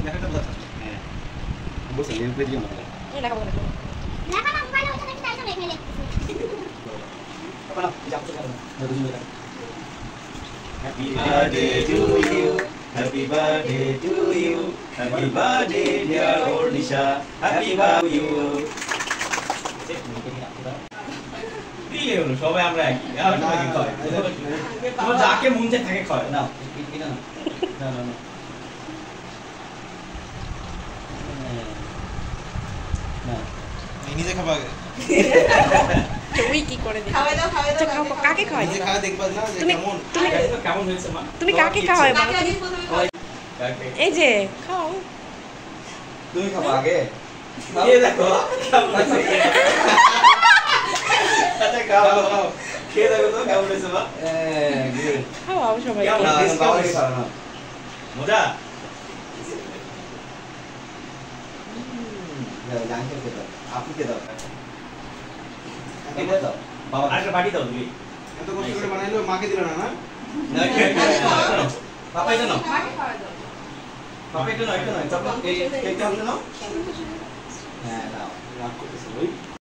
লেখাটা বোঝা হ্যাঁ বসে নিয়ে পেয়ে দিও না লেখা বলে লেখা না মোবাইলে ওখানে কি টাইপ লেখা লিখতেছি আপনা যাও তো কারণ দুজন মিলে Happy birthday to you. Happy birthday to you. Happy birthday dear old Nisha. Happy birthday to you. দিলে হলো সবাই আমরা একই আর সবাই কি করে তোমার যাকে মন চায় তাকে খায় না এটা না না না না এই নিজে খাবা আগে তুই কি করে দিবি খাওয়াই দাও আচ্ছা খাও কাকে খাওয়াই নিজে খাওয়া দেখবা না যে তুমি কেমন তুমি কেমন হয়েছে মা তুমি কাকে খাওয়াই কাকে আগে প্রথমে কাকে এই যে খাও তুমি খাবা আগে এই দেখো কেমন হয়েছে আচ্ছা খাও খেয়ে দেখো তো কেমন হয়েছে মা গুড খাও সবাই কেমন? না বাবা খাওয়া না মজা দাও জানকে দাও আপুকে দাও এটা দাও বাবা আরেকটা বাটি দাও তুমি এত কষ্ট করে বানাইলো মাকে দিল না না না পাপা এটা নাও মাকে খাওয়াই দাও পাপা এটা নাও চকলেট এই কেকটা হাতে নাও হ্যাঁ নাও রাখ করতেছ ওই